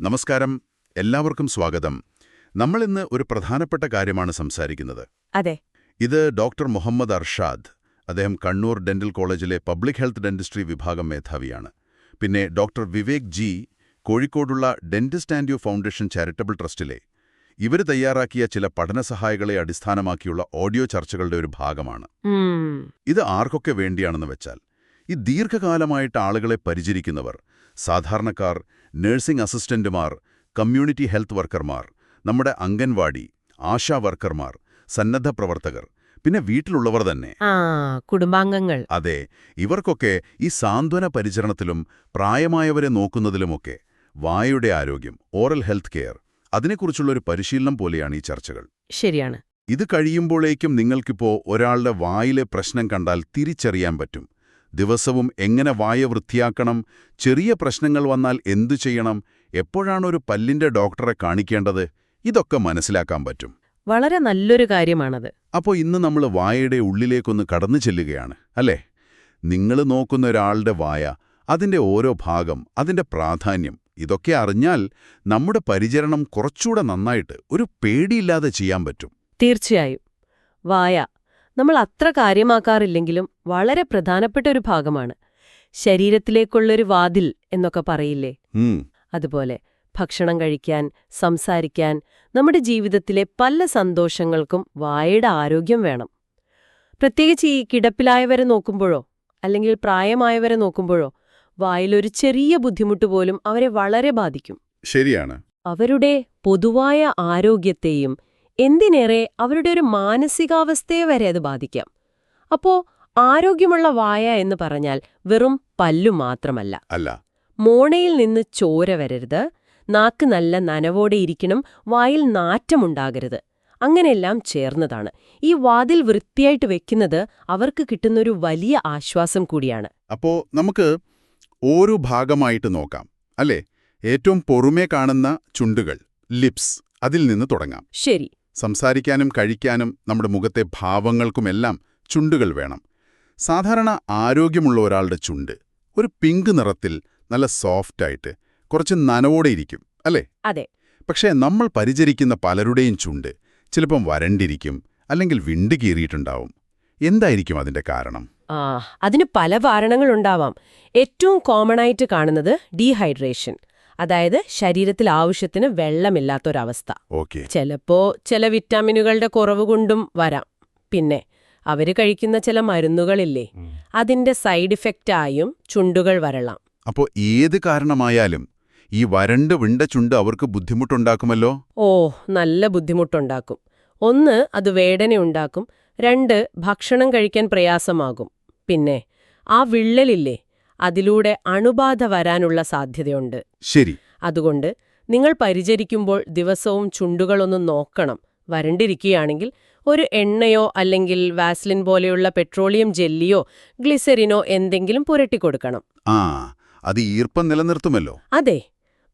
നമസ്കാരം. എല്ലാവർക്കും സ്വാഗതം. നമ്മളിന്ന് ഒരു പ്രധാനപ്പെട്ട കാര്യമാണ് സംസാരിക്കുന്നത്. അതെ. ഇത് ഡോക്ടർ മുഹമ്മദ് അർഷാദ്. അദ്ദേഹം കണ്ണൂർ ഡെന്റൽ കോളേജിലെ പബ്ലിക് ഹെൽത്ത് ഡെന്റിസ്ട്രി വിഭാഗം മേധാവിയാണ്. പിന്നെ ഡോക്ടർ വിവേക് ജി, കോഴിക്കോടുള്ള dentist and U foundation charitable ട്രസ്റ്റിലെ. ഇവർ തയ്യാറാക്കിയ ചില പഠനസഹായികളെ അടിസ്ഥാനമാക്കിയുള്ള ഓഡിയോ ചർച്ചകളുടെ ഒരു ഭാഗമാണ്. ഇത് ആർക്കൊക്കെ വേണ്ടിയാണെന്ന് വെച്ചാൽ, ഈ ദീർഘകാലമായിട്ട് ആളുകളെ പരിചരിക്കുന്നവർ, സാധാരണക്കാർ, നഴ്സിംഗ് അസിസ്റ്റന്റുമാർ, കമ്മ്യൂണിറ്റി ഹെൽത്ത് വർക്കർമാർ, നമ്മുടെ അംഗൻവാടി, ആശാ വർക്കർമാർ, സന്നദ്ധ പ്രവർത്തകർ, പിന്നെ വീട്ടിലുള്ളവർ തന്നെ, കുടുംബാംഗങ്ങൾ. അതെ, ഇവർക്കൊക്കെ ഈ സാന്ത്വന പരിചരണത്തിലും പ്രായമായവരെ നോക്കുന്നതിലുമൊക്കെ വായയുടെ ആരോഗ്യം, ഓറൽ ഹെൽത്ത് കെയർ, അതിനെക്കുറിച്ചുള്ളൊരു പരിശീലനം പോലെയാണ് ഈ ചർച്ചകൾ. ശരിയാണ്. ഇത് കഴിയുമ്പോഴേക്കും നിങ്ങൾക്കിപ്പോ ഒരാളുടെ വായിലെ പ്രശ്നം കണ്ടാൽ തിരിച്ചറിയാൻ പറ്റും. ദിവസവും എങ്ങനെ വായ വൃത്തിയാക്കണം, ചെറിയ പ്രശ്നങ്ങൾ വന്നാൽ എന്തു ചെയ്യണം, എപ്പോഴാണൊരു പല്ലിന്റെ ഡോക്ടറെ കാണിക്കേണ്ടത്, ഇതൊക്കെ മനസ്സിലാക്കാൻ പറ്റും. വളരെ നല്ലൊരു കാര്യമാണത്. അപ്പോൾ ഇന്ന് നമ്മൾ വായയുടെ ഉള്ളിലേക്കൊന്ന് കടന്നു ചെല്ലുകയാണ്, അല്ലേ? നിങ്ങൾ നോക്കുന്ന ഒരാളുടെ വായ, അതിന്റെ ഓരോ ഭാഗം, അതിന്റെ പ്രാധാന്യം, ഇതൊക്കെ അറിഞ്ഞാൽ നമ്മുടെ പരിചരണം കുറച്ചുകൂടെ നന്നായിട്ട്, ഒരു പേടിയില്ലാതെ ചെയ്യാൻ പറ്റും. തീർച്ചയായും. വായ നമ്മൾ അത്ര കാര്യമാക്കാറില്ലെങ്കിലും വളരെ പ്രധാനപ്പെട്ട ഒരു ഭാഗമാണ്. ശരീരത്തിലേക്കുള്ളൊരു വാതിൽ എന്നൊക്കെ പറയില്ലേ? അതുപോലെ ഭക്ഷണം കഴിക്കാൻ, സംസാരിക്കാൻ, നമ്മുടെ ജീവിതത്തിലെ പല സന്തോഷങ്ങൾക്കും വായയുടെ ആരോഗ്യം വേണം. പ്രത്യേകിച്ച് ഈ കിടപ്പിലായവരെ നോക്കുമ്പോഴോ അല്ലെങ്കിൽ പ്രായമായവരെ നോക്കുമ്പോഴോ വായിലൊരു ചെറിയ ബുദ്ധിമുട്ട് പോലും അവരെ വളരെ ബാധിക്കും. ശരിയാണ്. അവരുടെ പൊതുവായ ആരോഗ്യത്തെയും എന്തിനേറെ അവരുടെ ഒരു മാനസികാവസ്ഥയെ വരെ അത് ബാധിക്കാം. അപ്പോ ആരോഗ്യമുള്ള വായ എന്ന് പറഞ്ഞാൽ വെറും പല്ലു മാത്രമല്ല. അല്ല. മോണയിൽ നിന്ന് ചോര വരരുത്, നാക്ക് നല്ല നനവോടെ ഇരിക്കണം, വായിൽ നാറ്റമുണ്ടാകരുത്. അങ്ങനെയെല്ലാം ചേർന്നതാണ്. ഈ വാതിൽ വൃത്തിയായിട്ട് വെക്കുന്നത് അവർക്ക് കിട്ടുന്നൊരു വലിയ ആശ്വാസം കൂടിയാണ്. അപ്പോ നമുക്ക് ഓരോ ഭാഗമായിട്ട് നോക്കാം, അല്ലേ? ഏറ്റവും പൊറുമേ കാണുന്ന ചുണ്ടുകൾ, ലിപ്സ്, അതിൽ നിന്ന് തുടങ്ങാം. ശരി. സംസാരിക്കാനും കഴിക്കാനും നമ്മുടെ മുഖത്തെ ഭാവങ്ങൾക്കുമെല്ലാം ചുണ്ടുകൾ വേണം. സാധാരണ ആരോഗ്യമുള്ള ഒരാളുടെ ചുണ്ട് ഒരു പിങ്ക് നിറത്തിൽ, നല്ല സോഫ്റ്റായിട്ട്, കുറച്ച് നനവോടെ ഇരിക്കും, അല്ലേ? അതെ. പക്ഷേ നമ്മൾ പരിചരിക്കുന്ന പലരുടെയും ചുണ്ട് ചിലപ്പം വരണ്ടിരിക്കും, അല്ലെങ്കിൽ വിണ്ട് കീറിയിട്ടുണ്ടാവും. എന്തായിരിക്കും അതിന്റെ കാരണം? അതിന് പല കാരണങ്ങളുണ്ടാവാം. ഏറ്റവും കോമണായിട്ട് കാണുന്നത് ഡീഹൈഡ്രേഷൻ, അതായത് ശരീരത്തിൽ ആവശ്യത്തിന് വെള്ളമില്ലാത്തൊരവസ്ഥ. ചിലപ്പോ ചില വിറ്റാമിനുകളുടെ കുറവ് കൊണ്ടും വരാം. പിന്നെ അവര് കഴിക്കുന്ന ചില മരുന്നുകളില്ലേ, അതിന്റെ സൈഡ് ഇഫക്റ്റായും ചുണ്ടുകൾ വരളാം. അപ്പോ ഏത് കാരണമായാലും ഈ വരണ്ട് വിണ്ട ചുണ്ട് അവർക്ക് ബുദ്ധിമുട്ടുണ്ടാക്കുമല്ലോ? നല്ല ബുദ്ധിമുട്ടുണ്ടാക്കും. ഒന്ന്, അത് വേദനയുണ്ടാക്കും. രണ്ട്, ഭക്ഷണം കഴിക്കാൻ പ്രയാസമാകും. പിന്നെ ആ വിള്ളലില്ലേ, അതിലൂടെ അണുബാധ വരാനുള്ള സാധ്യതയുണ്ട്. ശരി. അതുകൊണ്ട് നിങ്ങൾ പരിചരിക്കുമ്പോൾ ദിവസവും ചുണ്ടുകളൊന്ന് നോക്കണം. വരണ്ടിരിക്കുകയാണെങ്കിൽ ഒരു എണ്ണയോ അല്ലെങ്കിൽ വാസ്ലിൻ പോലെയുള്ള പെട്രോളിയം ജെല്ലിയോ ഗ്ലിസറിനോ എന്തെങ്കിലും പുരട്ടിക്കൊടുക്കണം. അത് ഈർപ്പം നിലനിർത്തുമല്ലോ. അതെ.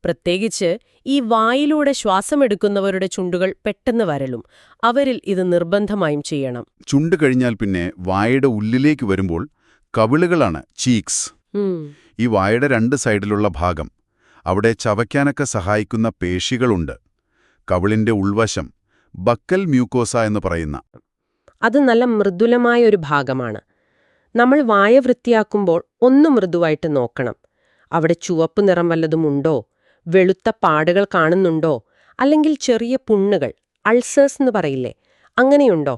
പ്രത്യേകിച്ച് ഈ വായിലൂടെ ശ്വാസമെടുക്കുന്നവരുടെ ചുണ്ടുകൾ പെട്ടെന്ന് വരളും. അവരിൽ ഇത് നിർബന്ധമായും ചെയ്യണം. ചുണ്ട് കഴിഞ്ഞാൽ പിന്നെ വായയുടെ ഉള്ളിലേക്ക് വരുമ്പോൾ കവിളുകളാണ്, ചീക്സ്. ഈ വായയുടെ രണ്ട് സൈഡിലുള്ള ഭാഗം, അവിടെ ചവയ്ക്കാനൊക്കെ സഹായിക്കുന്ന പേശികളുണ്ട്. കവിളിന്റെ ഉൾവശം, ബക്കൽ മ്യൂക്കോസ എന്ന് പറയുന്ന. അത് നല്ല മൃദുലമായ ഒരു ഭാഗമാണ്. നമ്മൾ വായ വൃത്തിയാക്കുമ്പോൾ ഒന്ന് മൃദുവായിട്ട് നോക്കണം. അവിടെ ചുവപ്പ് നിറം വല്ലതും ഉണ്ടോ, വെളുത്ത പാടുകൾ കാണുന്നുണ്ടോ, അല്ലെങ്കിൽ ചെറിയ പുണ്ണുകൾ, അൾസേഴ്സ് എന്ന് പറയില്ലേ, അങ്ങനെയുണ്ടോ,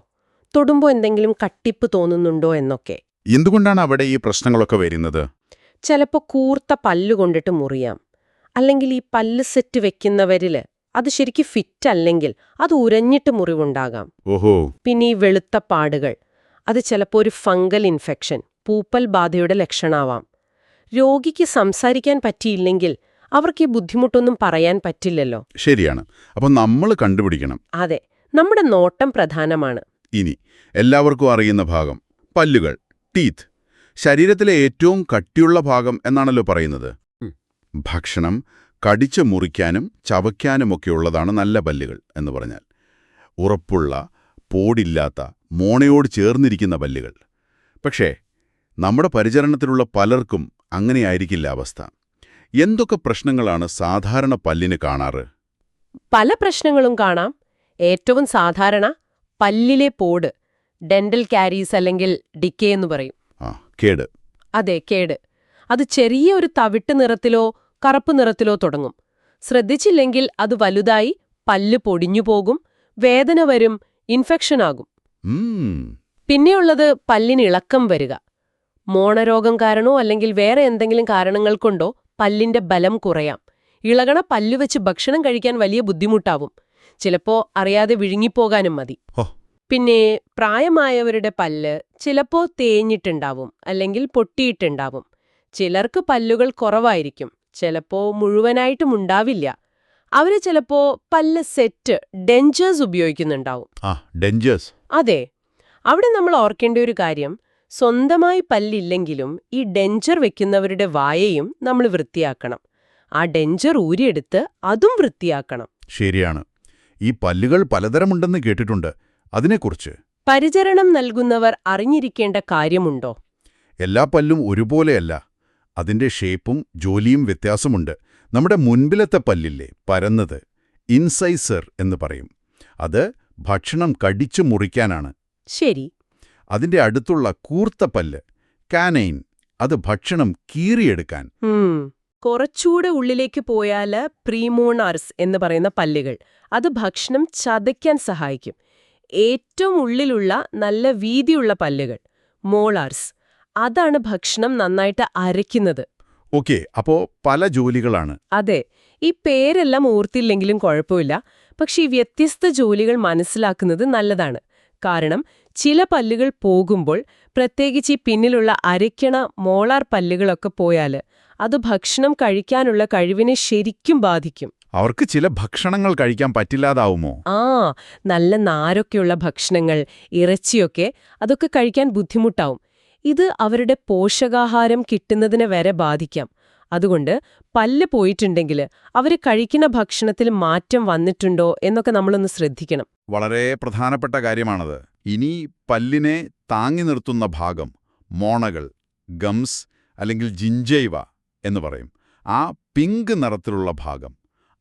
തൊടുമ്പോൾ എന്തെങ്കിലും കട്ടിപ്പ് തോന്നുന്നുണ്ടോ എന്നൊക്കെ. എന്തുകൊണ്ടാണ് അവിടെ ഈ പ്രശ്നങ്ങളൊക്കെ വരുന്നത്? ചിലപ്പോൾ കൂർത്ത പല്ലുകൊണ്ടിട്ട് മുറിയാം. അല്ലെങ്കിൽ ഈ പല്ല് സെറ്റ് വെക്കുന്നവരില് അത് ശരിക്കും ഫിറ്റ് അല്ലെങ്കിൽ അത് ഉരഞ്ഞിട്ട് മുറിവുണ്ടാകാം. പിന്നെ ഈ വെളുത്ത പാടുകൾ, അത് ചിലപ്പോൾ ഒരു ഫംഗൽ ഇൻഫെക്ഷൻ, പൂപ്പൽ ബാധയുടെ ലക്ഷണമാവാം. രോഗിക്ക് സംസാരിക്കാൻ പറ്റിയില്ലെങ്കിൽ അവർക്ക് ഈ ബുദ്ധിമുട്ടൊന്നും പറയാൻ പറ്റില്ലല്ലോ. ശരിയാണ്. അപ്പോൾ നമ്മൾ കണ്ടുപിടിക്കണം. അതെ, നമ്മുടെ നോട്ടം പ്രധാനമാണ്. ഇനി എല്ലാവർക്കും അറിയുന്ന ഭാഗം, പല്ലുകൾ, ടീത്ത്. ശരീരത്തിലെ ഏറ്റവും കട്ടിയുള്ള ഭാഗം എന്നാണല്ലോ പറയുന്നത്. ഭക്ഷണം കടിച്ചു മുറിക്കാനും ചവയ്ക്കാനുമൊക്കെയുള്ളതാണ് നല്ല പല്ലുകൾ എന്ന് പറഞ്ഞാൽ. ഉറപ്പുള്ള, പോടില്ലാത്ത, മോണയോട് ചേർന്നിരിക്കുന്ന പല്ലുകൾ. പക്ഷേ നമ്മുടെ പരിചരണത്തിലുള്ള പലർക്കും അങ്ങനെയായിരിക്കില്ല അവസ്ഥ. എന്തൊക്കെ പ്രശ്നങ്ങളാണ് സാധാരണ പല്ലിന് കാണാറ്? പല പ്രശ്നങ്ങളും കാണാം. ഏറ്റവും സാധാരണ പല്ലിലെ പോട്, ഡെന്റൽ കാരീസ് അല്ലെങ്കിൽ ഡിക്കേ എന്ന് പറയും. കേട്. അതെ, കേട്. അത് ചെറിയ ഒരു തവിട്ട് നിറത്തിലോ കറുപ്പ് നിറത്തിലോ തുടങ്ങും. ശ്രദ്ധിച്ചില്ലെങ്കിൽ അത് വലുതായി പല്ല് പൊടിഞ്ഞു പോകും, വേദന വരും, ഇൻഫെക്ഷനാകും. പിന്നെയുള്ളത് പല്ലിന് ഇളക്കം വരിക. മോണരോഗം കാരണമോ അല്ലെങ്കിൽ വേറെ എന്തെങ്കിലും കാരണങ്ങൾ കൊണ്ടോ പല്ലിന്റെ ബലം കുറയാം. ഇളകണ പല്ലുവെച്ച് ഭക്ഷണം കഴിക്കാൻ വലിയ ബുദ്ധിമുട്ടാവും. ചിലപ്പോ അറിയാതെ വിഴുങ്ങിപ്പോകാനും മതി. പിന്നെ പ്രായമായവരുടെ പല്ല് ചിലപ്പോ തേഞ്ഞിട്ടുണ്ടാവും അല്ലെങ്കിൽ പൊട്ടിയിട്ടുണ്ടാവും. ചിലർക്ക് പല്ലുകൾ കുറവായിരിക്കും, ചിലപ്പോ മുഴുവനായിട്ടും ഉണ്ടാവില്ല. അവര് ചിലപ്പോ പല്ല് സെറ്റ്, ഡെഞ്ചേഴ്സ് ഉപയോഗിക്കുന്നുണ്ടാവും. ഡെഞ്ചേഴ്സ്? അതെ. അവിടെ നമ്മൾ ഓർക്കേണ്ട ഒരു കാര്യം, സ്വന്തമായി പല്ലില്ലെങ്കിലും ഈ ഡെഞ്ചർ വെക്കുന്നവരുടെ വായയും നമ്മൾ വൃത്തിയാക്കണം. ആ ഡെഞ്ചർ ഊരിയെടുത്ത് അതും വൃത്തിയാക്കണം. ശരിയാണ്. ഈ പല്ലുകൾ പലതരമുണ്ടെന്ന് കേട്ടിട്ടുണ്ട്. അതിനെക്കുറിച്ച് പരിചരണം നൽകുന്നവർ അറിഞ്ഞിരിക്കേണ്ട കാര്യമുണ്ടോ? എല്ലാ പല്ലും ഒരുപോലെയല്ല. അതിന്റെ ഷേപ്പും ജോലിയും വ്യത്യാസമുണ്ട്. നമ്മുടെ മുൻപിലത്തെ പല്ലില്ലേ, പരന്നത്, ഇൻസൈസർ എന്ന് പറയും. അത് ഭക്ഷണം കടിച്ചു മുറിക്കാനാണ്. ശരി. അതിന്റെ അടുത്തുള്ള കൂർത്ത പല്ല്, കാനൈൻ, അത് ഭക്ഷണം കീറിയെടുക്കാൻ. കുറച്ചുകൂടെ ഉള്ളിലേക്ക് പോയാല് പ്രീമോണാർസ് എന്ന് പറയുന്ന പല്ലുകൾ, അത് ഭക്ഷണം ചതയ്ക്കാൻ സഹായിക്കും. ഏറ്റവും ഉള്ളിലുള്ള നല്ല വീതിയുള്ള പല്ലുകൾ, മോളാർസ്, അതാണ് ഭക്ഷണം നന്നായിട്ട് അരയ്ക്കുന്നത്. ഓക്കെ, അപ്പോ പല ജോലികളാണ്. അതെ. ഈ പേരെല്ലാം ഓർത്തില്ലെങ്കിലും കുഴപ്പമില്ല. പക്ഷെ ഈ വ്യത്യസ്ത ജോലികൾ മനസ്സിലാക്കുന്നത് നല്ലതാണ്. കാരണം ചില പല്ലുകൾ പോകുമ്പോൾ, പ്രത്യേകിച്ച് ഈ പിന്നിലുള്ള അരയ്ക്കണ മോളാർ പല്ലുകളൊക്കെ പോയാൽ അത് ഭക്ഷണം കഴിക്കാനുള്ള കഴിവിനെ ശരിക്കും ബാധിക്കും. അവർക്ക് ചില ഭക്ഷണങ്ങൾ കഴിക്കാൻ പറ്റില്ലാതാവുമോ? നല്ല നാരൊക്കെയുള്ള ഭക്ഷണങ്ങൾ, ഇറച്ചിയൊക്കെ, അതൊക്കെ കഴിക്കാൻ ബുദ്ധിമുട്ടാവും. ഇത് അവരുടെ പോഷകാഹാരം കിട്ടുന്നതിനെ വരെ ബാധിക്കാം. അതുകൊണ്ട് പല്ല് പോയിട്ടുണ്ടെങ്കിൽ അവർ കഴിക്കുന്ന ഭക്ഷണത്തിൽ മാറ്റം വന്നിട്ടുണ്ടോ എന്നൊക്കെ നമ്മളൊന്ന് ശ്രദ്ധിക്കണം. വളരെ പ്രധാനപ്പെട്ട കാര്യമാണത്. ഇനി പല്ലിനെ താങ്ങി നിർത്തുന്ന ഭാഗം, മോണകൾ, ഗംസ് അല്ലെങ്കിൽ ജിഞ്ചൈവ എന്ന് പറയും. ആ പിങ്ക് നിറത്തിലുള്ള ഭാഗം,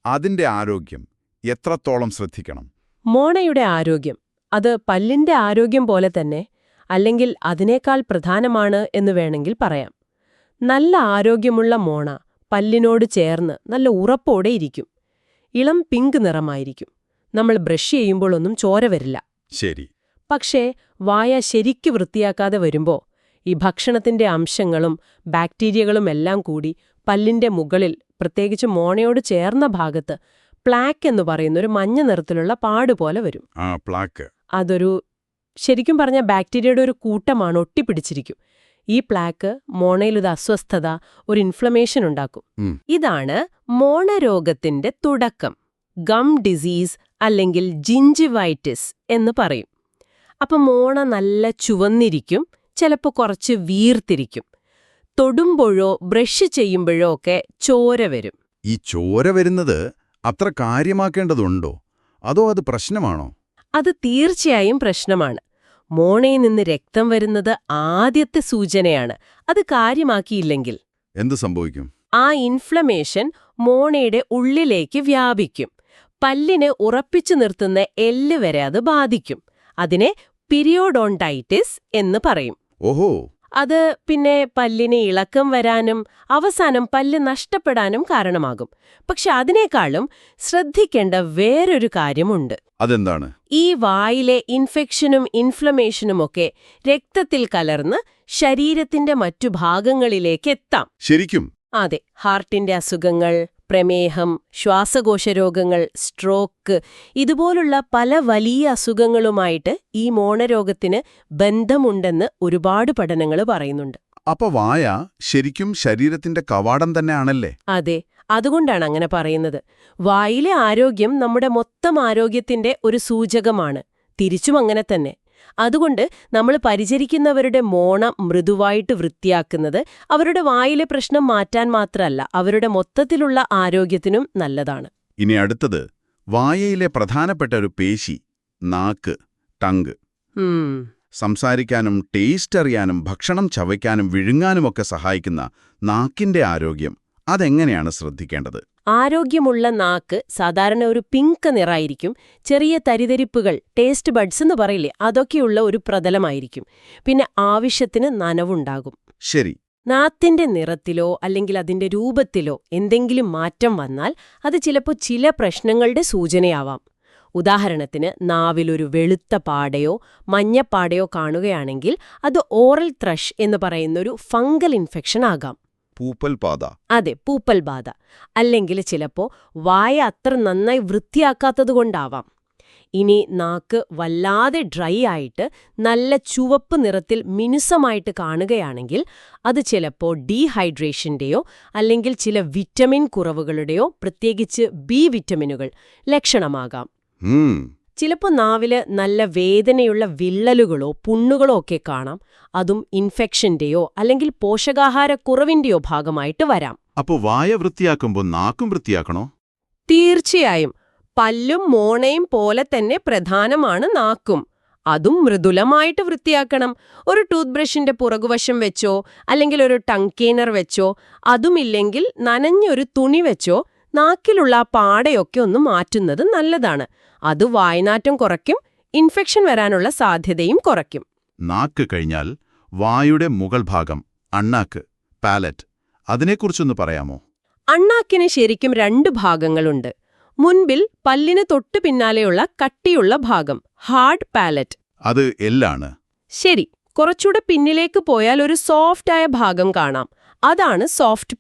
അതിന്റെ ആരോഗ്യം എത്രത്തോളം ശ്രദ്ധിക്കണം? മോണയുടെ ആരോഗ്യം അത് പല്ലിന്റെ ആരോഗ്യം പോലെ തന്നെ, അല്ലെങ്കിൽ അതിനേക്കാൾ പ്രധാനമാണ് എന്ന് വേണമെങ്കിൽ പറയാം. നല്ല ആരോഗ്യമുള്ള മോണ പല്ലിനോട് ചേർന്ന് നല്ല ഉറപ്പോടെ ഇരിക്കും. ഇളം പിങ്ക് നിറമായിരിക്കും. നമ്മൾ ബ്രഷ് ചെയ്യുമ്പോഴൊന്നും ചോര വരില്ല. ശരി. പക്ഷേ വായ ശരിക്ക് വൃത്തിയാക്കാതെ വരുമ്പോ ഈ ഭക്ഷണത്തിന്റെ അംശങ്ങളും ബാക്ടീരിയകളും എല്ലാം കൂടി പല്ലിന്റെ മുകളിൽ, പ്രത്യേകിച്ച് മോണയോട് ചേർന്ന ഭാഗത്ത് പ്ലാക്ക് എന്ന് പറയുന്നൊരു മഞ്ഞ നിറത്തിലുള്ള പാടുപോലെ വരും. പ്ലാക്ക്. അതൊരു, ശരിക്കും പറഞ്ഞ ബാക്ടീരിയയുടെ ഒരു കൂട്ടമാണ്, ഒട്ടിപ്പിടിച്ചിരിക്കും. ഈ പ്ലാക്ക് മോണയിലൊരു അസ്വസ്ഥത, ഒരു ഇൻഫ്ലമേഷൻ ഉണ്ടാക്കും. ഇതാണ് മോണരോഗത്തിന്റെ തുടക്കം. ഗം ഡിസീസ് അല്ലെങ്കിൽ ജിഞ്ചിവൈറ്റിസ് എന്ന് പറയും. അപ്പം മോണ നല്ല ചുവന്നിരിക്കും, ചിലപ്പോൾ കുറച്ച് വീർത്തിരിക്കും. തൊടുമ്പോഴോ ബ്രഷ് ചെയ്യുമ്പോഴോ ഒക്കെ ചോര വരും. ഈ ചോര വരുന്നത് അത്ര കാര്യമാക്കേണ്ടതുണ്ടോ, അതോ അത് പ്രശ്നമാണോ? അത് തീർച്ചയായും പ്രശ്നമാണ്. മോണയിൽ നിന്ന് രക്തം വരുന്നത് ആദ്യത്തെ സൂചനയാണ്. അത് കാര്യമാക്കിയില്ലെങ്കിൽ എന്ത് സംഭവിക്കും? ആ ഇൻഫ്ലമേഷൻ മോണയുടെ ഉള്ളിലേക്ക് വ്യാപിക്കും. പല്ലിനെ ഉറപ്പിച്ചു നിർത്തുന്ന എല്ല് വരെ അത് ബാധിക്കും. അതിനെ പീരിയോഡോണ്ടൈറ്റിസ് എന്ന് പറയും. ഓഹോ. അത് പിന്നെ പല്ലിന് ഇളക്കം വരാനും അവസാനം പല്ല് നഷ്ടപ്പെടാനും കാരണമാകും. പക്ഷെ അതിനേക്കാളും ശ്രദ്ധിക്കേണ്ട വേറൊരു കാര്യമുണ്ട്. അതെന്താണ്? ഈ വായിലെ ഇൻഫെക്ഷനും ഇൻഫ്ലമേഷനുമൊക്കെ രക്തത്തിൽ കലർന്ന് ശരീരത്തിന്റെ മറ്റു ഭാഗങ്ങളിലേക്ക് എത്താം. ശരിക്കും? അതെ. ഹാർട്ടിന്റെ അസുഖങ്ങൾ, പ്രമേഹം, ശ്വാസകോശരോഗങ്ങൾ, സ്ട്രോക്ക്, ഇതുപോലുള്ള പല വലിയ അസുഖങ്ങളുമായിട്ട് ഈ മോണരോഗത്തിന് ബന്ധമുണ്ടെന്ന് ഒരുപാട് പഠനങ്ങൾ പറയുന്നുണ്ട്. അപ്പൊ വായ ശരിക്കും ശരീരത്തിന്റെ കവാടം തന്നെയാണല്ലേ? അതെ. അതുകൊണ്ടാണ് അങ്ങനെ പറയുന്നത്. വായിലെ ആരോഗ്യം നമ്മുടെ മൊത്തം ആരോഗ്യത്തിന്റെ ഒരു സൂചകമാണ്. തിരിച്ചും അങ്ങനെ തന്നെ. അതുകൊണ്ട് നമ്മൾ പരിചരിക്കുന്നവരുടെ മോണ മൃദുവായിട്ട് വൃത്തിയാക്കുന്നത് അവരുടെ വായിലെ പ്രശ്നം മാറ്റാൻ മാത്രമല്ല, അവരുടെ മൊത്തത്തിലുള്ള ആരോഗ്യത്തിനും നല്ലതാണ്. ഇനി അടുത്തത് വായയിലെ പ്രധാനപ്പെട്ട ഒരു പേശി, നാക്ക്, ടങ്ക്. സംസാരിക്കാനും ടേസ്റ്റ് അറിയാനും ഭക്ഷണം ചവയ്ക്കാനും വിഴുങ്ങാനുമൊക്കെ സഹായിക്കുന്ന നാക്കിന്റെ ആരോഗ്യം, അതെങ്ങനെയാണ് ശ്രദ്ധിക്കേണ്ടത്? ആരോഗ്യമുള്ള നാക്ക് സാധാരണ ഒരു പിങ്ക് നിറായിരിക്കും. ചെറിയ തരിതരിപ്പുകൾ, ടേസ്റ്റ് ബഡ്സ് എന്ന് പറയില്ലേ, അതൊക്കെയുള്ള ഒരു പ്രതലമായിരിക്കും. പിന്നെ ആവശ്യത്തിന് നനവുണ്ടാകും. ശരി. നാത്തിന്റെ നിറത്തിലോ അല്ലെങ്കിൽ അതിന്റെ രൂപത്തിലോ എന്തെങ്കിലും മാറ്റം വന്നാൽ അത് ചിലപ്പോൾ ചില പ്രശ്നങ്ങളുടെ സൂചനയാവാം. ഉദാഹരണത്തിന് നാവിലൊരു വെളുത്ത പാടയോ മഞ്ഞപ്പാടയോ കാണുകയാണെങ്കിൽ അത് ഓറൽ ത്രഷ് എന്ന് പറയുന്നൊരു ഫംഗൽ ഇൻഫെക്ഷൻ ആകാം. പൂപ്പൽ ബാധ. അതെ, പൂപ്പൽ ബാധ. അല്ലെങ്കിൽ ചിലപ്പോൾ വായ അത്ര നന്നായി വൃത്തിയാക്കാത്തതുകൊണ്ടാവാം. ഇനി നാക്ക് വല്ലാതെ ഡ്രൈ ആയിട്ട് നല്ല ചുവപ്പ് നിറത്തിൽ മിനുസമായിട്ട് കാണുകയാണെങ്കിൽ അത് ചിലപ്പോൾ ഡീഹൈഡ്രേഷന്റെയോ അല്ലെങ്കിൽ ചില വിറ്റമിൻ കുറവുകളുടെയോ, പ്രത്യേകിച്ച് ബി വിറ്റമിനുകൾ ലക്ഷണമാകാം. ചിലപ്പോൾ നാവില് നല്ല വേദനയുള്ള വിള്ളലുകളോ പുണ്ണുകളോ ഒക്കെ കാണാം. അതും ഇൻഫെക്ഷന്റെയോ അല്ലെങ്കിൽ പോഷകാഹാരക്കുറവിന്റെയോ ഭാഗമായിട്ട് വരാം. അപ്പോൾ വായ വൃത്തിയാക്കുമ്പോൾ നാക്കും വൃത്തിയാക്കണോ? തീർച്ചയായും. പല്ലും മോണയും പോലെ തന്നെ പ്രധാനമാണ് നാക്കും. അതും മൃദുലമായിട്ട് വൃത്തിയാക്കണം. ഒരു ടൂത്ത് ബ്രഷിന്റെ പുറകുവശം വെച്ചോ അല്ലെങ്കിൽ ഒരു ടങ് ക്ലീനർ വെച്ചോ, അതുമില്ലെങ്കിൽ നനഞ്ഞൊരു തുണി വെച്ചോ നാക്കിലുള്ള ആ പാടയൊക്കെ ഒന്ന് മാറ്റുന്നത് നല്ലതാണ്. അത് വായ്നാറ്റം കുറയ്ക്കും, ഇൻഫെക്ഷൻ വരാനുള്ള സാധ്യതയും കുറയ്ക്കും. നാക്ക് കഴിഞ്ഞാൽ വായുടെ മുകൾ ഭാഗം, അണ്ണാക്ക്, പാലറ്റ്, അതിനെക്കുറിച്ചൊന്ന് പറയാമോ? അണ്ണാക്കിന് ശരിക്കും 2 ഭാഗങ്ങളുണ്ട്. മുൻപിൽ പല്ലിന് തൊട്ടു പിന്നാലെയുള്ള കട്ടിയുള്ള ഭാഗം, ഹാർഡ് പാലറ്റ്. അത് എല്ലാണ്. ശരി. കുറച്ചുകൂടെ പിന്നിലേക്ക് പോയാൽ ഒരു സോഫ്റ്റായ ഭാഗം കാണാം. അതാണ് സോഫ്റ്റ്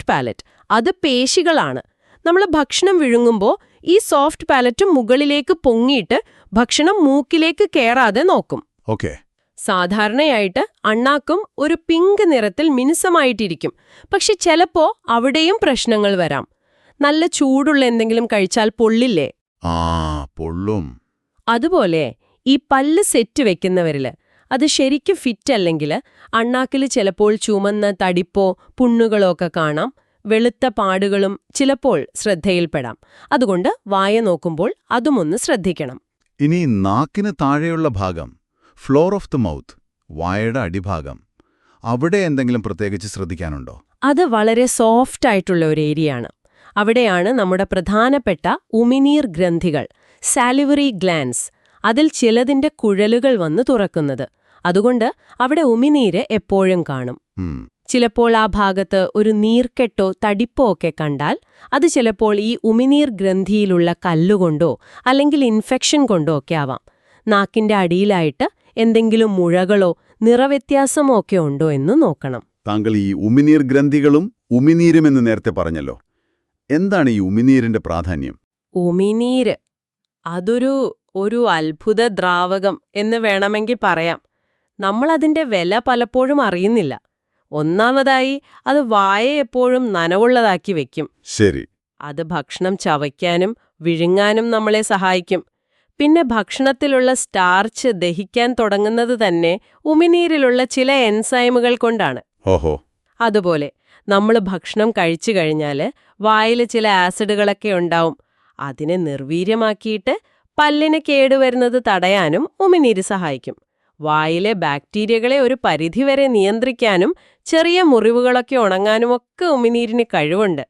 പാലറ്റ്. അത് പേശികളാണ്. നമ്മൾ ഭക്ഷണം വിഴുങ്ങുമ്പോൾ ഈ സോഫ്റ്റ് പാലറ്റ് മുകളിലേക്ക് പൊങ്ങിയിട്ട് ഭക്ഷണം മൂക്കിലേക്ക് കയറാതെ നോക്കും. ഓക്കെ. സാധാരണയായിട്ട് അണ്ണാക്കും ഒരു പിങ്ക് നിറത്തിൽ മിനുസമായിട്ടിരിക്കും. പക്ഷെ ചിലപ്പോ അവിടെയും പ്രശ്നങ്ങൾ വരാം. നല്ല ചൂടുള്ള എന്തെങ്കിലും കഴിച്ചാൽ പൊള്ളില്ലേ? പൊള്ളും. അതുപോലെ ഈ പല്ല് സെറ്റ് വെക്കുന്നവരില് അത് ശരിക്കും ഫിറ്റ് അല്ലെങ്കിൽ അണ്ണാക്കിൽ ചിലപ്പോൾ ചുമന്ന തടിപ്പോ പുണ്ണുകളോ ഒക്കെ കാണാം. വെളുത്ത പാടുകളും ചിലപ്പോൾ ശ്രദ്ധയിൽപ്പെടാം. അതുകൊണ്ട് വായ നോക്കുമ്പോൾ അതുമൊന്ന് ശ്രദ്ധിക്കണം. ഇനി നാക്കിന് താഴെയുള്ള ഭാഗം, ഫ്ലോർ ഓഫ് ദ മൗത്ത്, വായയുടെ അടിഭാഗം, അവിടെ എന്തെങ്കിലും പ്രത്യേകിച്ച് ശ്രദ്ധിക്കാനുണ്ടോ? അത് വളരെ സോഫ്റ്റ് ആയിട്ടുള്ള ഒരു ഏരിയയാണ്. അവിടെയാണ് നമ്മുടെ പ്രധാനപ്പെട്ട ഉമിനീർ ഗ്രന്ഥികൾ, സാലിവറി ഗ്ലാൻസ്. അതിൽ ചിലതിന്റെ കുഴലുകൾ വന്ന് തുറക്കുന്നത്. അതുകൊണ്ട് അവിടെ ഉമിനീര് എപ്പോഴും കാണും. ചിലപ്പോൾ ആ ഭാഗത്ത് ഒരു നീർക്കെട്ടോ തടിപ്പോ ഒക്കെ കണ്ടാൽ അത് ചിലപ്പോൾ ഈ ഉമിനീർ ഗ്രന്ഥിയിലുള്ള കല്ലുകൊണ്ടോ അല്ലെങ്കിൽ ഇൻഫെക്ഷൻ കൊണ്ടോ ഒക്കെ ആവാം. നാക്കിന്റെ അടിയിലായിട്ട് എന്തെങ്കിലും മുഴകളോ നിറവ്യത്യാസമോ ഒക്കെ ഉണ്ടോ എന്ന് നോക്കണം. താങ്കൾ ഈ ഉമിനീർ ഗ്രന്ഥികളും ഉമിനീരുമെന്ന് നേരത്തെ പറഞ്ഞല്ലോ. എന്താണ് ഈ ഉമിനീരിന്റെ പ്രാധാന്യം? ഉമിനീര് അതൊരു അത്ഭുത ദ്രാവകം എന്ന് വേണമെങ്കിൽ പറയാം. നമ്മളതിന്റെ വില പലപ്പോഴും അറിയുന്നില്ല. ഒന്നാമതായി അത് വായ എപ്പോഴും നനവുള്ളതാക്കി വെക്കും. ശരി. അത് ഭക്ഷണം ചവയ്ക്കാനും വിഴുങ്ങാനും നമ്മളെ സഹായിക്കും. പിന്നെ ഭക്ഷണത്തിലുള്ള സ്റ്റാർച്ച് ദഹിക്കാൻ തുടങ്ങുന്നത് തന്നെ ഉമിനീരിലുള്ള ചില എൻസൈമുകൾ കൊണ്ടാണ്. ഓഹോ. അതുപോലെ നമ്മൾ ഭക്ഷണം കഴിച്ചു കഴിഞ്ഞാൽ വായിൽ ചില ആസിഡുകളൊക്കെ ഉണ്ടാവും. അതിനെ നിർവീര്യമാക്കിയിട്ട് പല്ലിന് കേടുവരുന്നത് തടയാനും ഉമിനീര് സഹായിക്കും. വായിലെ ബാക്ടീരിയകളെ ഒരു പരിധിവരെ നിയന്ത്രിക്കാനും ചെറിയ മുറിവുകളൊക്കെ ഉണങ്ങാനുമൊക്കെ ഉമിനീരിന് കഴിവുണ്ട്.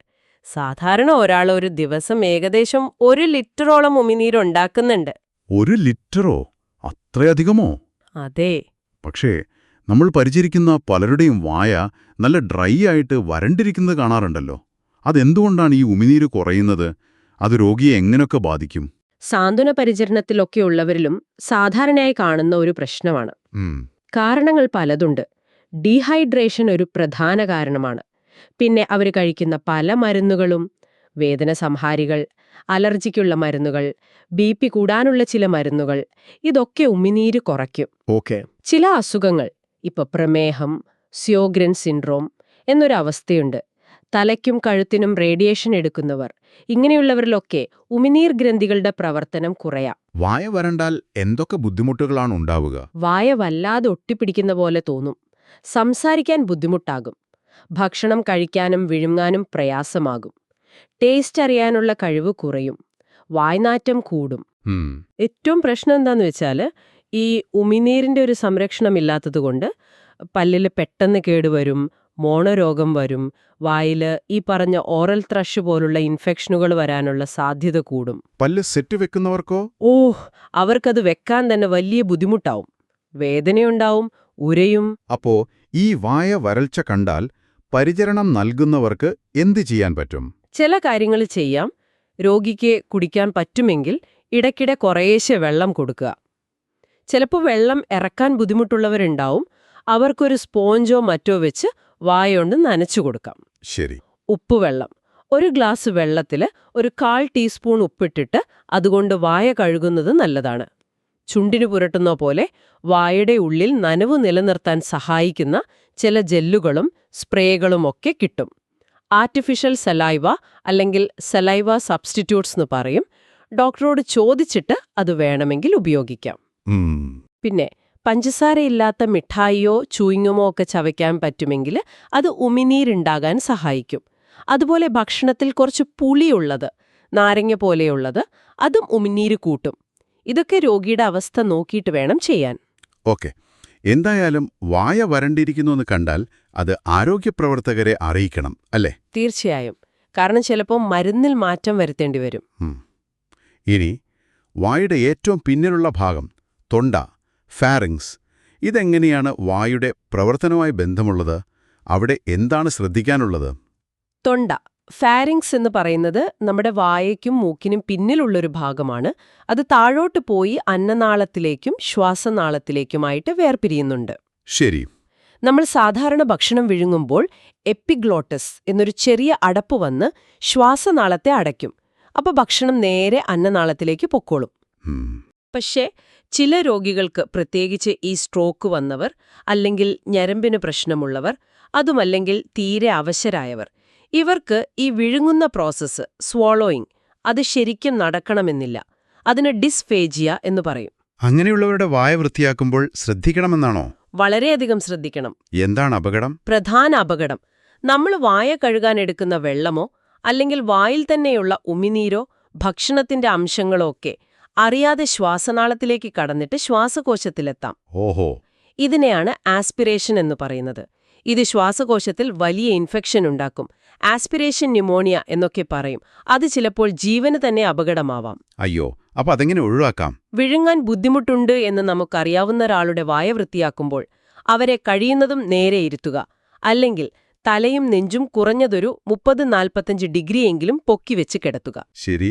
സാധാരണ ഒരാൾ ഒരു ദിവസം ഏകദേശം 1 ലിറ്ററോളം ഉമിനീരുണ്ടാക്കുന്നുണ്ട്. 1 ലിറ്ററോ? അത്രയധികമോ? അതെ. പക്ഷേ നമ്മൾ പരിചരിക്കുന്ന പലരുടെയും വായ നല്ല ഡ്രൈ ആയിട്ട് വരണ്ടിരിക്കുന്നത് കാണാറുണ്ടല്ലോ. അതെന്തുകൊണ്ടാണ് ഈ ഉമിനീര് കുറയുന്നത്? അത് രോഗിയെ എങ്ങനെയൊക്കെ ബാധിക്കും? സാന്ത്വന പരിചരണത്തിലൊക്കെയുള്ളവരിലും സാധാരണയായി കാണുന്ന ഒരു പ്രശ്നമാണ്. കാരണങ്ങൾ പലതുണ്ട്. ഡീഹൈഡ്രേഷൻ ഒരു പ്രധാന കാരണമാണ്. പിന്നെ അവർ കഴിക്കുന്ന പല മരുന്നുകളും, വേദന സംഹാരികൾ, അലർജിക്കുള്ള മരുന്നുകൾ, BP കൂടാനുള്ള ചില മരുന്നുകൾ, ഇതൊക്കെ ഉമിനീര് കുറയ്ക്കും. ഓക്കെ. ചില അസുഖങ്ങൾ, ഇപ്പൊ പ്രമേഹം, സ്യോഗ്രൻ സിൻഡ്രോം എന്നൊരവസ്ഥയുണ്ട്. തലയ്ക്കും കഴുത്തിനും റേഡിയേഷൻ എടുക്കുന്നവർ, ഇങ്ങനെയുള്ളവരിലൊക്കെ ഉമിനീർ ഗ്രന്ഥികളുടെ പ്രവർത്തനം കുറയാം. വായ വരണ്ടാൽ എന്തൊക്കെ ബുദ്ധിമുട്ടുകളാണ് ഉണ്ടാവുക? വായ വല്ലാതെ ഒട്ടിപ്പിടിക്കുന്ന പോലെ തോന്നും. സംസാരിക്കാൻ ബുദ്ധിമുട്ടാകും. ഭക്ഷണം കഴിക്കാനും വിഴുങ്ങാനും പ്രയാസമാകും. ടേസ്റ്റ് അറിയാനുള്ള കഴിവ് കുറയും. വായ്നാറ്റം കൂടും. ഏറ്റവും പ്രശ്നം എന്താന്ന് വെച്ചാൽ ഈ ഉമിനീരിന്റെ ഒരു സംരക്ഷണമില്ലാത്തതുകൊണ്ട് പല്ലിൽ പെട്ടെന്ന് കേടുവരും, മോണരോഗം വരും, വായില് ഈ പറഞ്ഞ ഓറൽ ത്രഷ് പോലുള്ള ഇൻഫെക്ഷനുകൾ വരാനുള്ള സാധ്യത കൂടും. പല്ല് സെറ്റ് വെക്കുന്നവർക്കോ? അവർക്കത് വെക്കാൻ തന്നെ വലിയ ബുദ്ധിമുട്ടാവും. വേദനയുണ്ടാവും, ഉരയും. അപ്പോ ഈ വായ വരൾച്ച കണ്ടാൽ പരിചരണം നൽകുന്നവർക്ക് എന്ത് ചെയ്യാൻ പറ്റും? ചില കാര്യങ്ങൾ ചെയ്യാം. രോഗിക്ക് കുടിക്കാൻ പറ്റുമെങ്കിൽ ഇടയ്ക്കിടെ കുറേശ്ശെ വെള്ളം കൊടുക്കുക. ചിലപ്പോൾ വെള്ളം ഇറക്കാൻ ബുദ്ധിമുട്ടുള്ളവരുണ്ടാവും. അവർക്കൊരു സ്പോഞ്ചോ മറ്റോ വെച്ച് വായൊണ്ട് നനച്ചു കൊടുക്കാം. ശരി. ഉപ്പുവെള്ളം. ഒരു ഗ്ലാസ് വെള്ളത്തിൽ ഒരു 1/4 ടീസ്പൂൺ ഉപ്പിട്ടിട്ട് അതുകൊണ്ട് വായ കഴുകുന്നത് നല്ലതാണ്. ചുണ്ടിനു പുരട്ടുന്ന പോലെ വായുടെ ഉള്ളിൽ നനവ് നിലനിർത്താൻ സഹായിക്കുന്ന ചില ജെല്ലുകളും സ്പ്രേകളുമൊക്കെ കിട്ടും. ആർട്ടിഫിഷ്യൽ സലൈവ അല്ലെങ്കിൽ സലൈവ സബ്സ്റ്റിറ്റ്യൂട്ട്സ് എന്ന് പറയും. ഡോക്ടറോട് ചോദിച്ചിട്ട് അത് വേണമെങ്കിൽ ഉപയോഗിക്കാം. പിന്നെ പഞ്ചസാരയില്ലാത്ത മിഠായിയോ ചൂയിങ്ങമോ ഒക്കെ ചവയ്ക്കാൻ പറ്റുമെങ്കിൽ അത് ഉമിനീരുണ്ടാകാൻ സഹായിക്കും. അതുപോലെ ഭക്ഷണത്തിൽ കുറച്ച് പുളിയുള്ളത്, നാരങ്ങ പോലെയുള്ളത്, അതും ഉമിനീര് കൂട്ടും. ഇതൊക്കെ രോഗിയുടെ അവസ്ഥ നോക്കിയിട്ട് വേണം ചെയ്യാൻ. ഓക്കെ. എന്തായാലും വായ വരണ്ടിരിക്കുന്നുവെന്ന് കണ്ടാൽ അത് ആരോഗ്യപ്രവർത്തകരെ അറിയിക്കണം, അല്ലേ? തീർച്ചയായും. കാരണം ചിലപ്പോൾ മരുന്നിൽ മാറ്റം വരുത്തേണ്ടി വരും. ഇനി വായുടെ ഏറ്റവും പിന്നിലുള്ള ഭാഗം, തൊണ്ട, ഫാരിങ്സ്, ഇതെങ്ങനെയാണ് വായുടെ പ്രവർത്തനവുമായി ബന്ധമുള്ളത്? അവിടെ എന്താണ് ശ്രദ്ധിക്കാനുള്ളത്? തൊണ്ട, ഫാരിങ്സ് എന്ന് പറയുന്നത് നമ്മുടെ വായയ്ക്കും മൂക്കിനും പിന്നിലുള്ളൊരു ഭാഗമാണ്. അത് താഴോട്ട് പോയി അന്നനാളത്തിലേക്കും ശ്വാസനാളത്തിലേക്കുമായിട്ട് വേർപിരിയുന്നുണ്ട്. ശരി. നമ്മൾ സാധാരണ ഭക്ഷണം വിഴുങ്ങുമ്പോൾ എപ്പിഗ്ലോട്ടസ് എന്നൊരു ചെറിയ അടപ്പ് വന്ന് ശ്വാസനാളത്തെ അടയ്ക്കും. അപ്പോൾ ഭക്ഷണം നേരെ അന്നനാളത്തിലേക്ക് പൊക്കോളും. പക്ഷേ ചില രോഗികൾക്ക്, പ്രത്യേകിച്ച് ഈ സ്ട്രോക്ക് വന്നവർ, അല്ലെങ്കിൽ ഞരമ്പിന് പ്രശ്നമുള്ളവർ, അതുമല്ലെങ്കിൽ തീരെ അവശരായവർ, ഇവർക്ക് ഈ വിഴുങ്ങുന്ന പ്രോസസ്സ്, സ്വാളോയിങ്, അത് ശരിക്കും നടക്കണമെന്നില്ല. അതിന് ഡിസ്ഫേജിയ എന്ന് പറയും. അങ്ങനെയുള്ളവരുടെ വായ വൃത്തിയാക്കുമ്പോൾ ശ്രദ്ധിക്കണമെന്നാണോ? വളരെയധികം ശ്രദ്ധിക്കണം. എന്താണ് അപകടം? പ്രധാന അപകടം, നമ്മൾ വായ കഴുകാൻ എടുക്കുന്ന വെള്ളമോ അല്ലെങ്കിൽ വായിൽ തന്നെയുള്ള ഉമിനീരോ ഭക്ഷണത്തിന്റെ അംശങ്ങളോ ഒക്കെ അറിയാതെ ശ്വാസനാളത്തിലേക്ക് കടന്നിട്ട് ശ്വാസകോശത്തിലെത്താം. ഓഹോ. ഇതിനെയാണ് ആസ്പിരേഷൻ എന്ന് പറയുന്നത്. ഇത് ശ്വാസകോശത്തിൽ വലിയ ഇൻഫെക്ഷൻ ഉണ്ടാക്കും. ആസ്പിരേഷൻ ന്യൂമോണിയ എന്നൊക്കെ പറയും. അത് ചിലപ്പോൾ ജീവന് തന്നെ അപകടമാവാം. അയ്യോ, അപ്പൊ അതെങ്ങനെ ഒഴിവാക്കാം? വിഴുങ്ങാൻ ബുദ്ധിമുട്ടുണ്ട് എന്ന് നമുക്കറിയാവുന്ന ഒരാളുടെ വായ വൃത്തിയാക്കുമ്പോൾ അവരെ കഴിയുന്നതും നേരെ ഇരുത്തുക. അല്ലെങ്കിൽ തലയും നെഞ്ചും കുറഞ്ഞതൊരു 30-45 ഡിഗ്രിയെങ്കിലും പൊക്കിവെച്ച് കിടത്തുക. ശരി.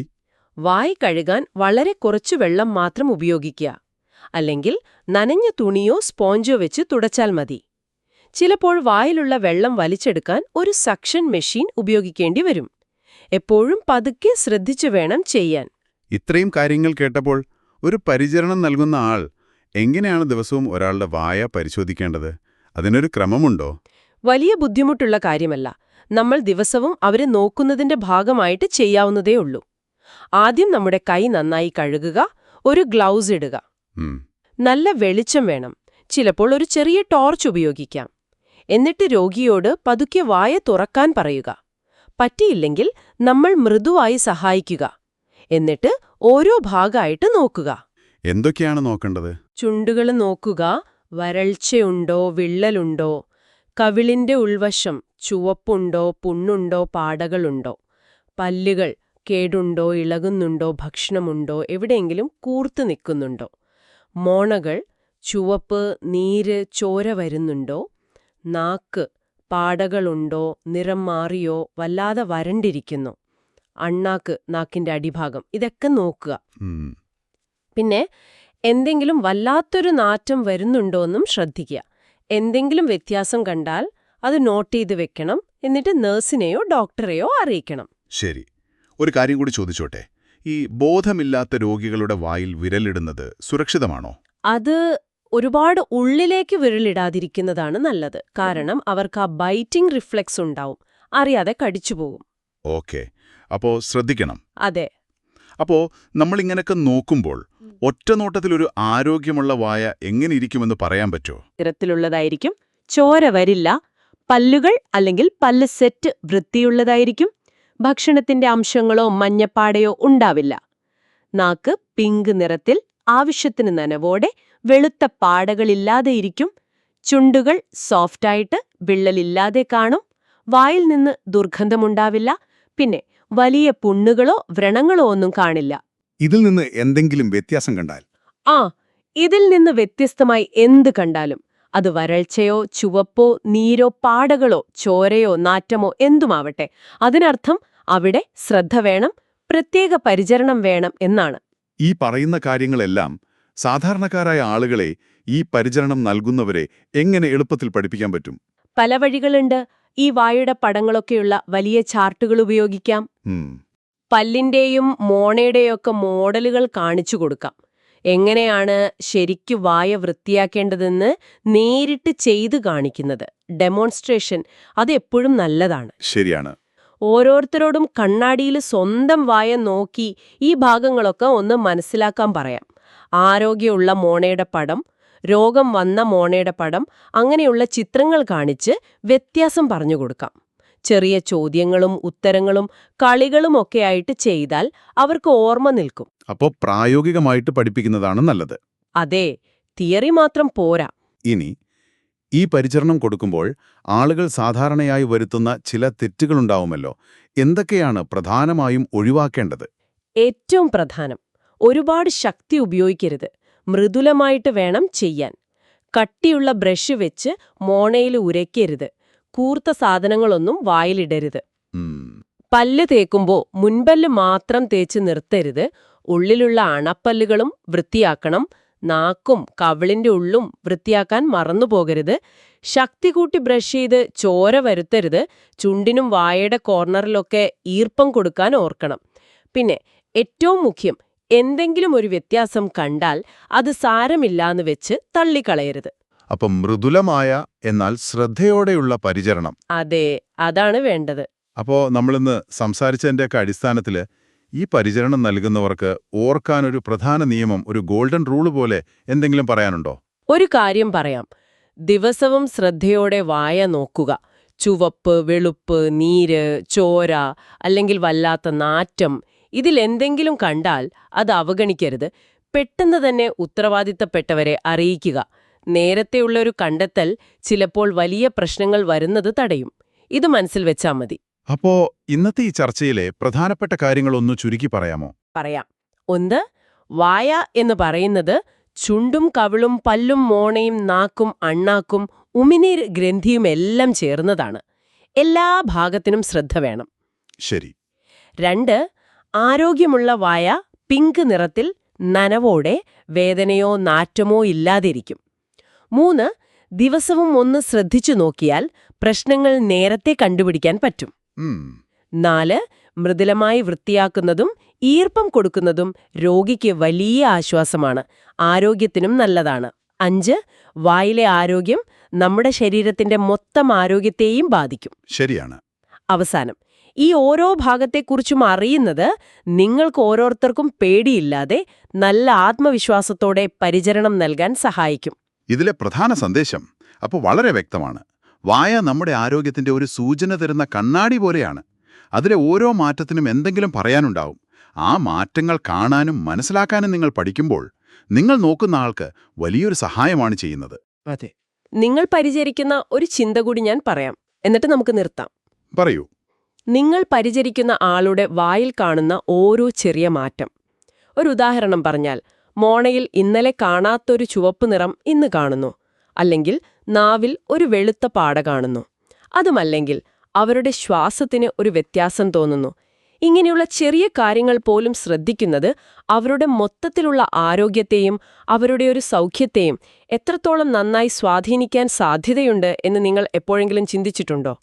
വായ് കഴുകാൻ വളരെ കുറച്ചു വെള്ളം മാത്രം ഉപയോഗിക്കുക. അല്ലെങ്കിൽ നനഞ്ഞ തുണിയോ സ്പോഞ്ചോ വെച്ച് തുടച്ചാൽ മതി. ചിലപ്പോൾ വായിലുള്ള വെള്ളം വലിച്ചെടുക്കാൻ ഒരു സക്ഷൻ മെഷീൻ ഉപയോഗിക്കേണ്ടി വരും. എപ്പോഴും പതുക്കെ ശ്രദ്ധിച്ചു വേണം ചെയ്യാൻ. ഇത്രയും കാര്യങ്ങൾ കേട്ടപ്പോൾ ഒരു പരിചരണം നൽകുന്ന ആൾ എങ്ങനെയാണ് ദിവസവും ഒരാളുടെ വായ പരിശോധിക്കേണ്ടത്? അതിനൊരു ക്രമമുണ്ടോ? വലിയ ബുദ്ധിമുട്ടുള്ള കാര്യമല്ല. നമ്മൾ ദിവസവും അവരെ നോക്കുന്നതിന്റെ ഭാഗമായിട്ട് ചെയ്യാവുന്നതേ ഉള്ളൂ. ആദ്യം നമ്മുടെ കൈ നന്നായി കഴുകുക, ഒരു ഗ്ലൗസ് ഇടുക. നല്ല വെളിച്ചം വേണം. ചിലപ്പോൾ ഒരു ചെറിയ ടോർച്ച് ഉപയോഗിക്കാം. എന്നിട്ട് രോഗിയോട് പതുക്കെ വായ തുറക്കാൻ പറയുക. പറ്റിയില്ലെങ്കിൽ നമ്മൾ മൃദുവായി സഹായിക്കുക. എന്നിട്ട് ഓരോ ഭാഗമായിട്ട് നോക്കുക. എന്തൊക്കെയാണ് നോക്കേണ്ടത്? ചുണ്ടുകൾ നോക്കുക. വരൾച്ചയുണ്ടോ, വിള്ളലുണ്ടോ, കവിളിന്റെ ഉൾവശം ചുവപ്പുണ്ടോ, പുണ്ണുണ്ടോ, പാടകളുണ്ടോ, പല്ലുകൾ കേടുണ്ടോ, ഇളകുന്നുണ്ടോ, ഭക്ഷണമുണ്ടോ, എവിടെയെങ്കിലും കൂർത്തു നിൽക്കുന്നുണ്ടോ, മോണകൾ ചുവപ്പ്, നീര്, ചോര വരുന്നുണ്ടോ, നാക്ക് പാടകളുണ്ടോ, നിറം മാറിയോ, വല്ലാതെ വരണ്ടിരിക്കുന്നോ, അണ്ണാക്ക്, നാക്കിന്റെ അടിഭാഗം, ഇതൊക്കെ നോക്കുക. പിന്നെ എന്തെങ്കിലും വല്ലാത്തൊരു നാറ്റം വരുന്നുണ്ടോയെന്നും ശ്രദ്ധിക്കുക. എന്തെങ്കിലും വ്യത്യാസം കണ്ടാൽ അത് നോട്ട് ചെയ്ത് വെക്കണം. എന്നിട്ട് നഴ്സിനെയോ ഡോക്ടറെയോ അറിയിക്കണം. ശരി. ഒരു കാര്യം കൂടി ചോദിച്ചോട്ടെ. ഈ ബോധമില്ലാത്ത രോഗികളുടെ വായിൽ വിരലിടുന്നത് സുരക്ഷിതമാണോ? അത് ഒരുപാട് ഉള്ളിലേക്ക് വിരലിടാതിരിക്കുന്നതാണ് നല്ലത്. കാരണം അവർക്ക് ആ ബൈറ്റിംഗ് റിഫ്ലെക്സ് ഉണ്ടാവും. അറിയാതെ കടിച്ചുപോകും. ഓക്കെ. അപ്പോ ശ്രദ്ധിക്കണം. അതെ. അപ്പോ നമ്മളിങ്ങനൊക്കെ നോക്കുമ്പോൾ ഒറ്റനോട്ടത്തിലൊരു ആരോഗ്യമുള്ള വായ എങ്ങനെയിരിക്കുമെന്ന് പറയാൻ പറ്റുമോ? ഇത്തരത്തിലുള്ളതായിരിക്കും. ചോര വരില്ല. പല്ലുകൾ അല്ലെങ്കിൽ പല്ല് സെറ്റ് വൃത്തിയുള്ളതായിരിക്കും. ഭക്ഷണത്തിന്റെ അംശങ്ങളോ മഞ്ഞപ്പാടയോ ഉണ്ടാവില്ല. നാക്ക് പിങ്ക് നിറത്തിൽ, ആവശ്യത്തിന് നനവോടെ, വെളുത്ത പാടകളില്ലാതെയിരിക്കും. ചുണ്ടുകൾ സോഫ്റ്റായിട്ട് വിള്ളലില്ലാതെ കാണും, വായിൽ നിന്ന് ദുർഗന്ധമുണ്ടാവില്ല, പിന്നെ വലിയ പുണ്ണുകളോ വ്രണങ്ങളോ ഒന്നും കാണില്ല. ഇതിൽ നിന്ന് എന്തെങ്കിലും വ്യത്യാസം കണ്ടാൽ ഇതിൽ നിന്ന് വ്യത്യസ്തമായി എന്ത് കണ്ടാലും, അത് വരൾച്ചയോ ചുവപ്പോ നീരോ പാടകളോ ചോരയോ നാറ്റമോ എന്തുമാവട്ടെ, അതിനർത്ഥം അവിടെ ശ്രദ്ധ വേണം, പ്രത്യേക പരിചരണം വേണം എന്നാണ്. ഈ പറയുന്ന കാര്യങ്ങളെല്ലാം സാധാരണക്കാരായ ആളുകളെ, ഈ പരിചരണം നൽകുന്നവരെ എങ്ങനെ എളുപ്പത്തിൽ പഠിപ്പിക്കാൻ പറ്റും? പല വഴികളുണ്ട്. ഈ വായുടെ പടങ്ങളൊക്കെയുള്ള വലിയ ചാർട്ടുകൾ ഉപയോഗിക്കാം. പല്ലിന്റെയും മോണയുടെയൊക്കെ മോഡലുകൾ കാണിച്ചു കൊടുക്കാം. എങ്ങനെയാണ് ശരിക്കു വായ വൃത്തിയാക്കേണ്ടതെന്ന് നേരിട്ട് ചെയ്തു കാണിക്കുന്നത്, ഡെമോൺസ്ട്രേഷൻ, അത് എപ്പോഴും നല്ലതാണ്. ശരിയാണ്. ഓരോരുത്തരോടും കണ്ണാടിയിൽ സ്വന്തം വായ നോക്കി ഈ ഭാഗങ്ങളൊക്കെ ഒന്ന് മനസ്സിലാക്കാൻ പറയാം. ആരോഗ്യമുള്ള മോണയുടെ പടം, രോഗം വന്ന മോണയുടെ പടം, അങ്ങനെയുള്ള ചിത്രങ്ങൾ കാണിച്ച് വ്യത്യാസം പറഞ്ഞു കൊടുക്കാം. ചെറിയ ചോദ്യങ്ങളും ഉത്തരങ്ങളും കളികളുമൊക്കെയായിട്ട് ചെയ്താൽ അവർക്ക് ഓർമ്മ നിൽക്കും. അപ്പോൾ പ്രായോഗികമായിട്ട് പഠിപ്പിക്കുന്നതാണ് നല്ലത്. അതെ, തിയറി മാത്രം പോരാ. ഇനി ഈ പരിചരണം കൊടുക്കുമ്പോൾ ആളുകൾ സാധാരണയായി വരുത്തുന്ന ചില തെറ്റുകളുണ്ടാവുമല്ലോ. എന്തൊക്കെയാണ് പ്രധാനമായും ഒഴിവാക്കേണ്ടത്? ഏറ്റവും പ്രധാനം, ഒരുപാട് ശക്തി ഉപയോഗിക്കരുത്. മൃദുലമായിട്ട് വേണം ചെയ്യാൻ. കട്ടിയുള്ള ബ്രഷ് വെച്ച് മോണയിൽ ഉരയ്ക്കരുത്. കൂർത്ത സാധനങ്ങളൊന്നും വായിലിടരുത്. പല്ല് തേക്കുമ്പോ മുൻപല്ല് മാത്രം തേച്ച് നിർത്തരുത്. ഉള്ളിലുള്ള അണപ്പല്ലുകളും വൃത്തിയാക്കണം. നാക്കും കവിളിന്റെ ഉള്ളും വൃത്തിയാക്കാൻ മറന്നുപോകരുത്. ശക്തി കൂട്ടി ബ്രഷ് ചെയ്ത് ചോര വരുത്തരുത്. ചുണ്ടിനും വായയുടെ കോർണറിലൊക്കെ ഈർപ്പം കൊടുക്കാൻ ഓർക്കണം. പിന്നെ ഏറ്റവും മുഖ്യം, എന്തെങ്കിലും ഒരു വ്യത്യാസം കണ്ടാൽ അത് സാരമില്ലാന്ന് വെച്ച് തള്ളിക്കളയരുത്. അപ്പം മൃദുലമായ എന്നാൽ ശ്രദ്ധയോടെയുള്ള പരിചരണം. അതെ, അതാണ് വേണ്ടത്. അപ്പോ നമ്മളിന്ന് സംസാരിച്ചതിന്റെയൊക്കെ അടിസ്ഥാനത്തില് ഈ പരിചരണം നൽകുന്നവർക്ക് ഓർക്കാനൊരു പ്രധാന നിയമം, ഒരു ഗോൾഡൻ റൂള് പോലെ എന്തെങ്കിലും പറയാനുണ്ടോ? ഒരു കാര്യം പറയാം. ദിവസവും ശ്രദ്ധയോടെ വായ നോക്കുക. ചുവപ്പ്, വെളുപ്പ്, നീര്, ചോര അല്ലെങ്കിൽ വല്ലാത്ത നാറ്റം, ഇതിലെന്തെങ്കിലും കണ്ടാൽ അത് അവഗണിക്കരുത്. പെട്ടെന്ന് തന്നെ ഉത്തരവാദിത്തപ്പെട്ടവരെ അറിയിക്കുക. നേരത്തെയുള്ളൊരു കണ്ടെത്തൽ ചിലപ്പോൾ വലിയ പ്രശ്നങ്ങൾ വരുന്നത് തടയും. ഇത് മനസ്സിൽ വെച്ചാൽ മതി. അപ്പോ ഇന്നത്തെ ഈ ചർച്ചയിലെ പ്രധാനപ്പെട്ട കാര്യങ്ങളൊന്നു ചുരുക്കി പറയാമോ? പറയാം. ഒന്ന്, വായ എന്ന് പറയുന്നത് ചുണ്ടും കവിളും പല്ലും മോണയും നാക്കും അണ്ണാക്കും ഉമിനീർ ഗ്രന്ഥിയുമെല്ലാം ചേർന്നതാണ്. എല്ലാ ഭാഗത്തിനും ശ്രദ്ധ വേണം. ശരി. 2, ആരോഗ്യമുള്ള വായ പിങ്ക് നിറത്തിൽ നനവോടെ വേദനയോ നാറ്റമോ ഇല്ലാതിരിക്കും. 3, ദിവസവും ഒന്ന് ശ്രദ്ധിച്ചു നോക്കിയാൽ പ്രശ്നങ്ങൾ നേരത്തെ കണ്ടുപിടിക്കാൻ പറ്റും. 4, മൃദുലമായി വൃത്തിയാക്കുന്നതും ഈർപ്പം കൊടുക്കുന്നതും രോഗിക്ക് വലിയ ആശ്വാസമാണ്, ആരോഗ്യത്തിനും നല്ലതാണ്. 5, വായിലെ ആരോഗ്യം നമ്മുടെ ശരീരത്തിന്റെ മൊത്തം ആരോഗ്യത്തെയും ബാധിക്കും. ശരിയാണ്. അവസാനം, ഈ ഓരോ ഭാഗത്തെക്കുറിച്ചും അറിയുന്നത് നിങ്ങൾക്ക് ഓരോരുത്തർക്കും പേടിയില്ലാതെ നല്ല ആത്മവിശ്വാസത്തോടെ പരിചരണം നൽകാൻ സഹായിക്കും. ഇതിലെ പ്രധാന സന്ദേശം അപ്പോൾ വളരെ വ്യക്തമാണ്. വായ നമ്മുടെ ആരോഗ്യത്തിന്റെ ഒരു സൂചന തരുന്ന കണ്ണാടി പോലെയാണ്. അതിലെ ഓരോ മാറ്റത്തിനും എന്തെങ്കിലും പറയാനുണ്ടാവും. ആ മാറ്റങ്ങൾ കാണാനും മനസ്സിലാക്കാനും നിങ്ങൾ പഠിക്കുമ്പോൾ നിങ്ങൾ നോക്കുന്ന ആൾക്ക് വലിയൊരു സഹായമാണ് ചെയ്യുന്നത്. അതെ. നിങ്ങൾ പരിചരിക്കുന്ന ഒരു ചിന്ത കൂടി ഞാൻ പറയാം, എന്നിട്ട് നമുക്ക് നിർത്താം. പറയൂ. നിങ്ങൾ പരിചരിക്കുന്ന ആളുടെ വായിൽ കാണുന്ന ഓരോ ചെറിയ മാറ്റം. ഒരു ഉദാഹരണം പറഞ്ഞാൽ, മോണയിൽ ഇന്നലെ കാണാത്തൊരു ചുവപ്പ് നിറം ഇന്ന് കാണുന്നു, അല്ലെങ്കിൽ നാവിൽ ഒരു വെളുത്ത പാട കാണുന്നു. അതുമല്ലെങ്കിൽ അവരുടെ ശ്വാസത്തിന് ഒരു വ്യത്യാസം തോന്നുന്നു. ഇങ്ങനെയുള്ള ചെറിയ കാര്യങ്ങൾ പോലും ശ്രദ്ധിക്കുന്നത് അവരുടെ മൊത്തത്തിലുള്ള ആരോഗ്യത്തെയും അവരുടെ ഒരു സൗഖ്യത്തെയും എത്രത്തോളം നന്നായി സ്വാധീനിക്കാൻ സാധ്യതയുണ്ട് എന്ന് നിങ്ങൾ എപ്പോഴെങ്കിലും ചിന്തിച്ചിട്ടുണ്ടോ?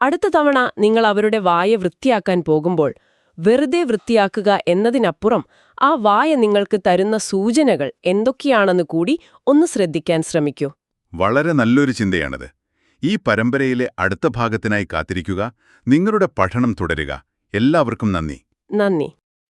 അടുത്ത തവണ നിങ്ങൾ അവരുടെ വായ വൃത്തിയാക്കാൻ പോകുമ്പോൾ വെറുതെ വൃത്തിയാക്കുക എന്നതിനപ്പുറം ആ വായ നിങ്ങൾക്ക് തരുന്ന സൂചനകൾ എന്തൊക്കെയാണെന്ന് കൂടി ഒന്ന് ശ്രദ്ധിക്കാൻ ശ്രമിക്കൂ. വളരെ നല്ലൊരു ചിന്തയാണിത്. ഈ പരമ്പരയിലെ അടുത്ത ഭാഗത്തിനായി കാത്തിരിക്കുക. നിങ്ങളുടെ പഠനം തുടരുക. എല്ലാവർക്കും നന്ദി. നന്ദി.